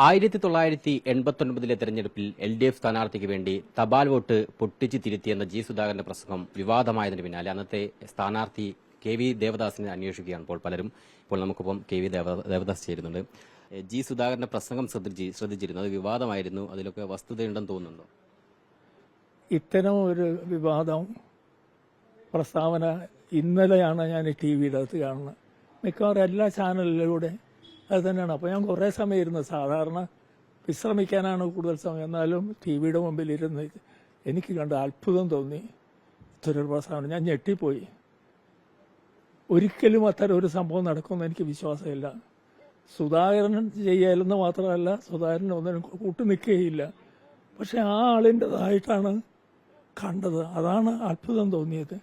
1989 തെരഞ്ഞെടുപ്പിൽ LDF സ്ഥാനാർത്ഥിക്ക് വേണ്ടി തപാൽ വോട്ട് പൊട്ടിച്ച് തിരുത്തിയെന്ന ജി സുധാകരന്റെ പ്രസംഗം വിവാദമായതിന് പിന്നാലെ അന്നത്തെ സ്ഥാനാർത്ഥി KV ദേവദാസിനെ അന്വേഷിക്കുകയാണ് ഇപ്പോൾ പലരും. ഇപ്പോൾ നമുക്കിപ്പം KV ദേവദാസ് ചേരുന്നുണ്ട്. ജി സുധാകരന്റെ പ്രസംഗം ശ്രദ്ധിച്ചിരുന്നു, അത് വിവാദമായിരുന്നു. അതിലൊക്കെ വസ്തുതയുണ്ടെന്ന് തോന്നുന്നുണ്ടോ? ഇത്തരം ഒരു വിവാദം പ്രസ്താവന ഇന്നലെയാണ് ഞാൻ TV-യുടെ അകത്ത് കാണുന്നത്. മിക്കവാറും എല്ലാ ചാനലിലൂടെ അത് തന്നെയാണ്. അപ്പോൾ ഞാൻ കുറേ സമയം ഇരുന്ന്, സാധാരണ വിശ്രമിക്കാനാണ് കൂടുതൽ സമയം, എന്നാലും TV-യുടെ മുമ്പിൽ ഇരുന്ന് എനിക്ക് കണ്ട് അത്ഭുതം തോന്നി. ഇത്തരൊരു പ്രസ്താവന ഞാൻ ഞെട്ടിപ്പോയി. ഒരിക്കലും അത്തരം ഒരു സംഭവം നടക്കുമെന്ന് എനിക്ക് വിശ്വാസമില്ല. സുധാകരൻ ചെയ്യാലെന്ന് മാത്രമല്ല, സുധാകരൻ ഒന്നിനും കൂട്ടു നിൽക്കുകയില്ല. പക്ഷെ ആ ആളിൻ്റെതായിട്ടാണ് കണ്ടത്. അതാണ് അത്ഭുതം തോന്നിയത്.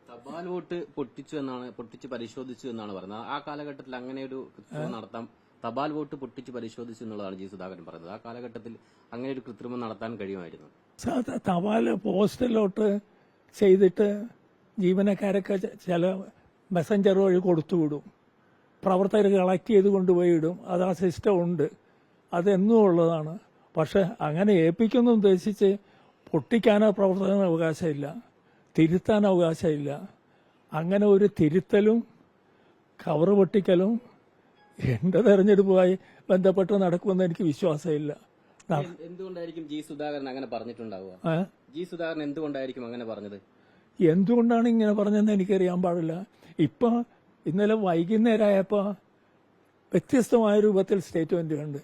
തപാൽ വോട്ട് പൊട്ടിച്ച് പരിശോധിച്ചു എന്നാണ് പറയുന്നത്. ആ കാലഘട്ടത്തിൽ അങ്ങനെ ഒരു കൃത്രിമം നടത്താൻ, തപാൽ വോട്ട് പൊട്ടിച്ച് പരിശോധിച്ചു എന്നുള്ളതാണ് ജി സുധാകരൻ പറയുന്നത്. ആ കാലഘട്ടത്തിൽ അങ്ങനെ ഒരു കൃത്രിമം നടത്താൻ കഴിയുമായിരുന്നു. തപാൽ പോസ്റ്റലോട്ട് ചെയ്തിട്ട് ജീവനക്കാരൊക്കെ ചില മെസ്സഞ്ചർ വഴി കൊടുത്തുവിടും, പ്രവർത്തകർ കളക്ട് ചെയ്ത് കൊണ്ടുപോയി ഇടും. അത് ആ സിസ്റ്റം ഉണ്ട്, അതെന്നും ഉള്ളതാണ്. പക്ഷെ അങ്ങനെ ഏൽപ്പിക്കുന്നു ഉദ്ദേശിച്ച് പൊട്ടിക്കാനോ പ്രവർത്തകന് അവകാശമില്ല, തിരുത്താൻ അവകാശമില്ല. അങ്ങനെ ഒരു തിരുത്തലും കവറ് പൊട്ടിക്കലും എന്റെ തെരഞ്ഞെടുപ്പുമായി ബന്ധപ്പെട്ട് നടക്കുമെന്ന് എനിക്ക് വിശ്വാസമില്ല. എന്തുകൊണ്ടായിരിക്കും ജി സുധാകരൻ അങ്ങനെ പറഞ്ഞിട്ടുണ്ടാവുക? ജി സുധാകരൻ എന്തുകൊണ്ടായിരിക്കും അങ്ങനെ പറഞ്ഞത്? എന്തുകൊണ്ടാണ് ഇങ്ങനെ പറഞ്ഞതെന്ന് എനിക്കറിയാൻ പാടില്ല. ഇപ്പൊ ഇന്നലെ വൈകുന്നേരമായപ്പോ വ്യത്യസ്തമായ രൂപത്തിൽ സ്റ്റേറ്റ്മെന്റ് കണ്ട്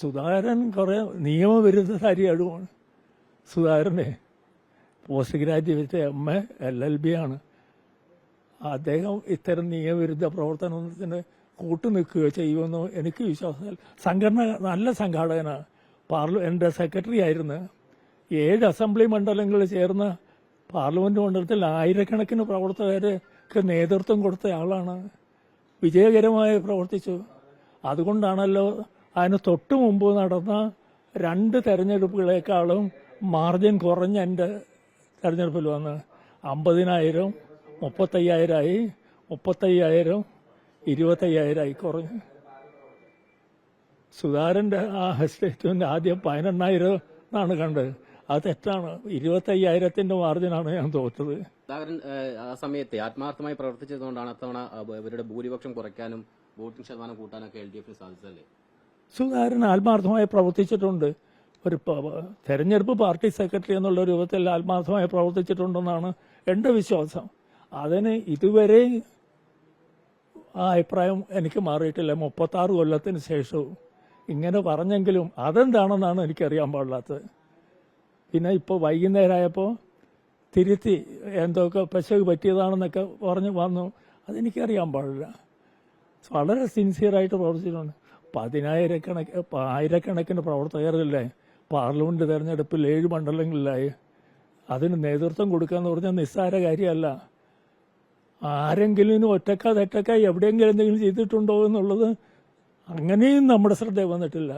സുധാകരൻ കുറെ നിയമവിരുദ്ധധാരിയാണ്. സുധാകരനെ പോസ്റ്റ് ഗ്രാജുവേറ്റ് MA LLB ആണ്. അദ്ദേഹം ഇത്തരം നിയമവിരുദ്ധ പ്രവർത്തനത്തിന് കൂട്ടുനിൽക്കുകയോ ചെയ്യുമെന്നോ എനിക്ക് വിശ്വാസമില്ല. സംഘടന നല്ല സംഘാടകനാണ്. എന്റെ സെക്രട്ടറി ആയിരുന്നു. 7 അസംബ്ലി മണ്ഡലങ്ങളിൽ ചേർന്ന പാർലമെന്റ് മണ്ഡലത്തിൽ ആയിരക്കണക്കിന് പ്രവർത്തകർക്ക് നേതൃത്വം കൊടുത്ത ആളാണ്. വിജയകരമായി പ്രവർത്തിച്ചു. അതുകൊണ്ടാണല്ലോ അതിന് തൊട്ടു മുമ്പ് നടന്ന 2 തെരഞ്ഞെടുപ്പുകളെക്കാളും മാർജിൻ കുറഞ്ഞ എൻ്റെ തെരഞ്ഞെടുപ്പിൽ വന്ന് 50,000, 35,000 35,000, 25,000 കുറഞ്ഞു. സുധാകരന്റെ ആ സ്റ്റേറ്റ്മെന്റ് ആദ്യം 18,000 എന്നാണ് കണ്ടത്. അത് തെറ്റാണ്. 25,000-ന്റെ മാർജിനാണ് ഞാൻ തോറ്റത്. സുധാകരൻ ആ സമയത്തെ ആത്മാർത്ഥമായി പ്രവർത്തിച്ചതുകൊണ്ടാണ് അത്തവണ ഇവരുടെ ഭൂരിപക്ഷം കുറയ്ക്കാനും വോട്ടിംഗ് ശതമാനം കൂട്ടാനൊക്കെ LDF-ന് സാധിച്ചതല്ലേ? സുധാകരൻ ആത്മാർത്ഥമായി പ്രവർത്തിച്ചിട്ടുണ്ട്. ഒരു തെരഞ്ഞെടുപ്പ് പാർട്ടി സെക്രട്ടറി എന്നുള്ള രൂപത്തിൽ ആത്മാർത്ഥമായി പ്രവർത്തിച്ചിട്ടുണ്ടെന്നാണ് എന്റെ വിശ്വാസം. അതിന് ഇതുവരെ ആ അഭിപ്രായം എനിക്ക് മാറിയിട്ടില്ല. 36 കൊല്ലത്തിന് ശേഷവും ഇങ്ങനെ പറഞ്ഞെങ്കിലും അതെന്താണെന്നാണ് എനിക്കറിയാൻ പാടില്ലാത്തത്. പിന്നെ ഇപ്പോൾ വൈകുന്നേരമായപ്പോൾ തിരുത്തി എന്തൊക്കെ പെശക് പറ്റിയതാണെന്നൊക്കെ പറഞ്ഞ് വന്നു. അതെനിക്കറിയാൻ പാടില്ല. വളരെ സിൻസിയറായിട്ട് പ്രവർത്തിച്ചിട്ടുണ്ട്. 10,000-ആയിരക്കണക്കിന് പ്രവർത്തകരല്ലേ പാർലമെന്റ് തെരഞ്ഞെടുപ്പിൽ 7 മണ്ഡലങ്ങളിലായി. അതിന് നേതൃത്വം കൊടുക്കാന്ന് പറഞ്ഞാൽ നിസ്സാര കാര്യമല്ല. ആരെങ്കിലും ഒറ്റക്ക എവിടെയെങ്കിലും എന്തെങ്കിലും ചെയ്തിട്ടുണ്ടോ എന്നുള്ളത് അങ്ങനെയും നമ്മുടെ ശ്രദ്ധയിൽ വന്നിട്ടില്ല.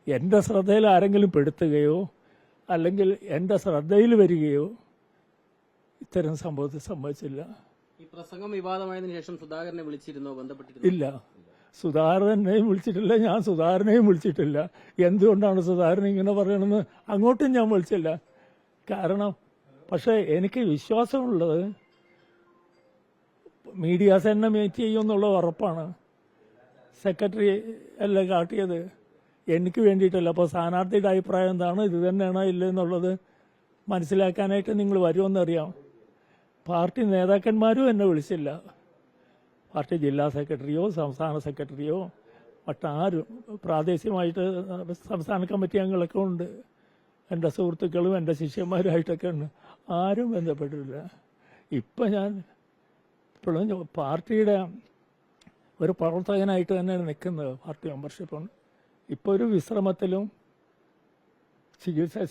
എന്റെ ശ്രദ്ധയിൽ ആരെങ്കിലും പെടുത്തുകയോ അല്ലെങ്കിൽ എന്റെ ശ്രദ്ധയിൽ വരികയോ ഇത്തരം സംഭവത്തിൽ സംഭവിച്ചില്ല. ഈ പ്രസംഗം വിവാദമായതിനു ശേഷം സുധാകരനെ വിളിച്ചിരുന്നോ, ബന്ധപ്പെട്ടിരുന്നോ? ഇല്ല, സുധാകരനെയും വിളിച്ചിട്ടില്ല, ഞാൻ സുധാകരനെയും വിളിച്ചിട്ടില്ല. എന്തുകൊണ്ടാണ് സുധാകരൻ ഇങ്ങനെ പറയണമെന്ന് അങ്ങോട്ടും ഞാൻ വിളിച്ചില്ല. കാരണം പക്ഷെ എനിക്ക് വിശ്വാസമുള്ളത് മീഡിയാസ് എന്നെ മീറ്റ് ചെയ്യുമെന്നുള്ള ഉറപ്പാണ്. സെക്രട്ടറി അല്ലേ കാട്ടിയത്, എനിക്ക് വേണ്ടിയിട്ടല്ല. അപ്പോൾ സ്ഥാനാർത്ഥിയുടെ അഭിപ്രായം എന്താണ്, ഇത് തന്നെയാണോ ഇല്ലെന്നുള്ളത് മനസ്സിലാക്കാനായിട്ട് നിങ്ങൾ വരുമെന്നറിയാം. പാർട്ടി നേതാക്കന്മാരും എന്നെ വിളിച്ചില്ല. പാർട്ടി ജില്ലാ സെക്രട്ടറിയോ സംസ്ഥാന സെക്രട്ടറിയോ മറ്റാരും, പ്രാദേശികമായിട്ട് സംസ്ഥാന കമ്മിറ്റി അംഗങ്ങളൊക്കെ ഉണ്ട്, എൻ്റെ സുഹൃത്തുക്കളും എൻ്റെ ശിഷ്യന്മാരുമായിട്ടൊക്കെ ഉണ്ട്. ആരും ബന്ധപ്പെട്ടിട്ടില്ല. ഇപ്പം ഞാൻ ഇപ്പോഴും പാർട്ടിയുടെ ഒരു പ്രവർത്തകനായിട്ട് തന്നെയാണ് നിൽക്കുന്നത്. പാർട്ടി മെമ്പർഷിപ്പാണ്. ഇപ്പോൾ ഒരു വിശ്രമത്തിലും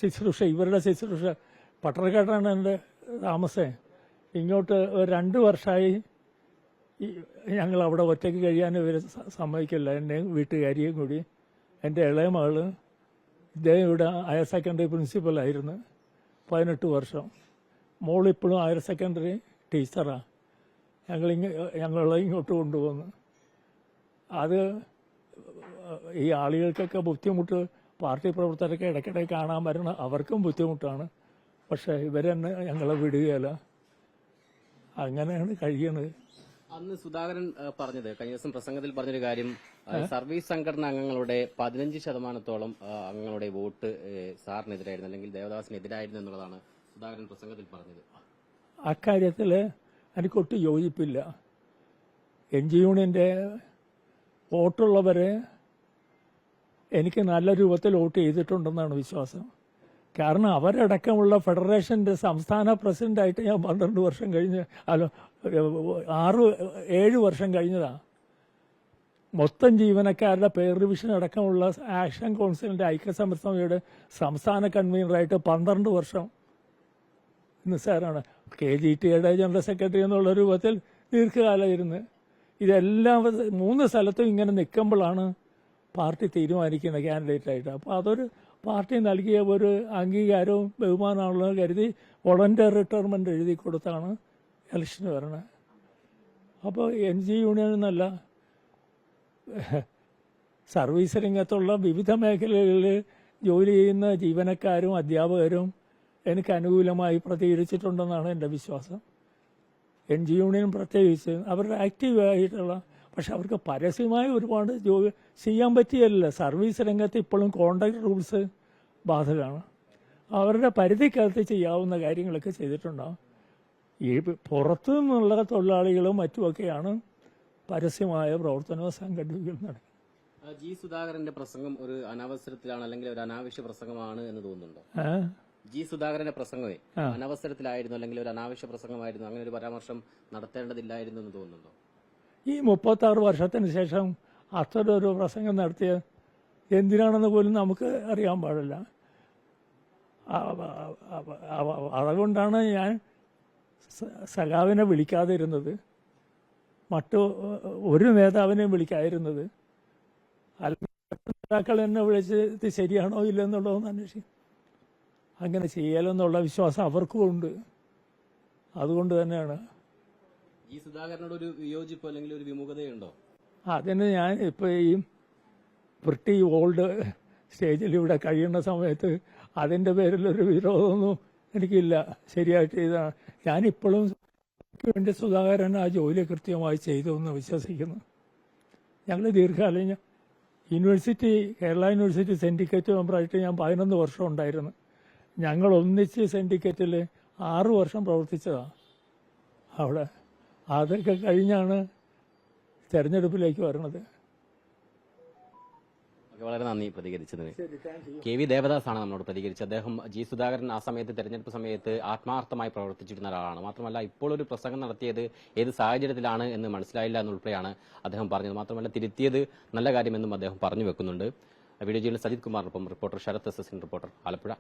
ശുശ്രൂഷ, ഇവരുടെ ശുശ്രൂഷ. പട്ടണക്കാട്ടാണ് എൻ്റെ താമസം. ഇങ്ങോട്ട് 2 വർഷമായി ഞങ്ങൾ അവിടെ ഒറ്റയ്ക്ക് കഴിയാൻ ഇവർ സമ്മതിക്കില്ല. എന്നെയും വീട്ടുകാരിയും കൂടി. എൻ്റെ ഇളയ മകള്, ഇദ്ദേഹം ഇവിടെ ഹയർ സെക്കൻഡറി പ്രിൻസിപ്പലായിരുന്നു 18 വർഷം. മോളിപ്പോഴും ഹയർ സെക്കൻഡറി ടീച്ചറാണ്. ഞങ്ങളെ ഇങ്ങോട്ട് കൊണ്ടുപോകുന്നു. അത് ഈ ആളുകൾക്കൊക്കെ ബുദ്ധിമുട്ട്, പാർട്ടി പ്രവർത്തകരൊക്കെ ഇടയ്ക്കിടെ കാണാൻ വരണം, അവർക്കും ബുദ്ധിമുട്ടാണ്. പക്ഷെ ഇവരെന്നെ ഞങ്ങളെ വിടുകയല്ല. അങ്ങനെയാണ് കഴിയണത്. അന്ന് സുധാകരൻ പറഞ്ഞത്, കഴിഞ്ഞ ദിവസം പ്രസംഗത്തിൽ പറഞ്ഞൊരു കാര്യം, സർവീസ് സംഘടന അംഗങ്ങളുടെ 15% അംഗങ്ങളുടെ വോട്ട് സാറിനെതിരായിരുന്നു, അല്ലെങ്കിൽ ദേവദാസിനെതിരായിരുന്നു എന്നുള്ളതാണ് സുധാകരൻ പ്രസംഗത്തിൽ പറഞ്ഞത്. അക്കാര്യത്തിൽ എനിക്കൊട്ടും യോജിപ്പില്ല. എൻ ജി യൂണിയൻ്റെ വോട്ടുള്ളവരെ എനിക്ക് നല്ല രൂപത്തിൽ വോട്ട് ചെയ്തിട്ടുണ്ടെന്നാണ് വിശ്വാസം. കാരണം അവരടക്കമുള്ള ഫെഡറേഷൻ്റെ സംസ്ഥാന പ്രസിഡന്റായിട്ട് ഞാൻ 12 വർഷം കഴിഞ്ഞ്, അല്ല 7 വർഷം കഴിഞ്ഞതാണ്. മൊത്തം ജീവനക്കാരുടെ പേർ റിവിഷൻ അടക്കമുള്ള ആക്ഷൻ കൗൺസിലിൻ്റെ ഐക്യസമരസമിതിയുടെ സംസ്ഥാന കൺവീനറായിട്ട് 12 വർഷം നിസ്സാരാണ്. KGTയുടെ ജനറൽ സെക്രട്ടറി എന്നുള്ള രൂപത്തിൽ ദീർഘകാലം ഇരുന്ന് ഇതെല്ലാം 3 സ്ഥലത്തും ഇങ്ങനെ നിൽക്കുമ്പോഴാണ് പാർട്ടി തീരുമാനിക്കുന്നത് കാൻഡിഡേറ്റായിട്ട്. അപ്പോൾ അതൊരു പാർട്ടി നൽകിയ ഒരു അംഗീകാരവും ബഹുമാനമാണെന്ന് കരുതി വോളണ്ടിയർ റിട്ടയർമെൻറ്റ് എഴുതി കൊടുത്താണ് ഇലക്ഷന് വരണത്. അപ്പോൾ NG യൂണിയൻ എന്നല്ല, സർവീസ് രംഗത്തുള്ള വിവിധ മേഖലകളിൽ ജോലി ചെയ്യുന്ന ജീവനക്കാരും അധ്യാപകരും എനിക്ക് അനുകൂലമായി പ്രതികരിച്ചിട്ടുണ്ടെന്നാണ് എൻ്റെ വിശ്വാസം. NG യൂണിയൻ പ്രത്യേകിച്ച് അവരുടെ ആക്റ്റീവായിട്ടുള്ള, പക്ഷെ അവർക്ക് പരസ്യമായി ഒരുപാട് ജോലി ചെയ്യാൻ പറ്റിയല്ല. സർവീസ് രംഗത്ത് ഇപ്പോഴും കോൺട്രാക്ട് റൂൾസ് ബാധകമാണ്. അവരുടെ പരിധിക്കകത്ത് ചെയ്യാവുന്ന കാര്യങ്ങളൊക്കെ ചെയ്തിട്ടുണ്ടാകും. ഈ പുറത്തു നിന്നുള്ള തൊഴിലാളികളും മറ്റുമൊക്കെയാണ് പരസ്യമായ പ്രവർത്തനവും സംഘടിപ്പിക്കുന്നത്. ജി സുധാകരന്റെ പ്രസംഗം ഒരു അനവസരത്തിലാണ്, അല്ലെങ്കിൽ ഒരു അനാവശ്യ പ്രസംഗമാണ് എന്ന് തോന്നുന്നുണ്ടോ? ജി സുധാകരന്റെ പ്രസംഗമേ അനവസരത്തിലായിരുന്നു, അല്ലെങ്കിൽ ഒരു അനാവശ്യ പ്രസംഗമായിരുന്നു, അങ്ങനെ ഒരു പരാമർശം നടത്തേണ്ടതില്ലായിരുന്നു എന്ന് തോന്നുന്നുണ്ടോ? ഈ 36 വർഷത്തിന് ശേഷം അത്തരൊരു പ്രസംഗം നടത്തിയ എന്തിനാണെന്ന് പോലും നമുക്ക് അറിയാൻ പാടില്ല. അതുകൊണ്ടാണ് ഞാൻ സഖാവിനെ വിളിക്കാതിരുന്നത്, മറ്റു ഒരു നേതാവിനെയും വിളിക്കാതിരുന്നത്. നേതാക്കൾ എന്നെ വിളിച്ച് ഇത് ശരിയാണോ ഇല്ലെന്നുള്ളതെന്ന് അന്വേഷിക്കും. അങ്ങനെ ചെയ്യാലെന്നുള്ള വിശ്വാസം അവർക്കും ഉണ്ട്. അതുകൊണ്ട് തന്നെയാണ് ഈ സുധാകരനോട് ഒരു വിയോജിപ്പോ അല്ലെങ്കിൽ ഒരു വിമുഖതയുണ്ടോ? അതിന് ഞാൻ ഇപ്പോൾ ഈ പ്രിട്ടി ഓൾഡ് സ്റ്റേജിൽ ഇവിടെ കഴിയുന്ന സമയത്ത് അതിൻ്റെ പേരിലൊരു വിരോധമൊന്നും എനിക്കില്ല. ശരിയായിട്ട് ചെയ്താണ്. ഞാനിപ്പോഴും വേണ്ടി സുധാകരൻ ആ ജോലി കൃത്യമായി ചെയ്തു എന്ന് വിശ്വസിക്കുന്നു. ഞങ്ങൾ ദീർഘകാലം യൂണിവേഴ്സിറ്റി, കേരള യൂണിവേഴ്സിറ്റി സിൻഡിക്കേറ്റ് മെമ്പറായിട്ട് ഞാൻ 11 വർഷം ഉണ്ടായിരുന്നു. ഞങ്ങൾ ഒന്നിച്ച് സിൻഡിക്കേറ്റിൽ 6 വർഷം പ്രവർത്തിച്ചതാണ് അവിടെ. അതൊക്കെ കഴിഞ്ഞാണ് തെരഞ്ഞെടുപ്പിലേക്ക് വരുന്നത്. വളരെ നന്ദി പ്രതികരിച്ചതിന്. KV ദേവദാസാണ് നമ്മളോട് പ്രതികരിച്ചത്. അദ്ദേഹം ജി സുധാകരൻ ആ സമയത്ത് തെരഞ്ഞെടുപ്പ് സമയത്ത് ആത്മാർത്ഥമായി പ്രവർത്തിച്ചിരുന്ന ഒരാളാണ്. മാത്രമല്ല ഇപ്പോൾ ഒരു പ്രസംഗം നടത്തിയത് ഏത് സാഹചര്യത്തിലാണ് എന്ന് മനസ്സിലായില്ല എന്നുൾപ്പെടെയാണ് അദ്ദേഹം പറഞ്ഞത്. മാത്രമല്ല തിരുത്തിയത് നല്ല കാര്യമെന്നും അദ്ദേഹം പറഞ്ഞു വെക്കുന്നുണ്ട്. വീഡിയോ ജേർണലിസ്റ്റ് സജിത് കുമാറിനൊപ്പം reporter Sarath SSN reporter Alappuzha.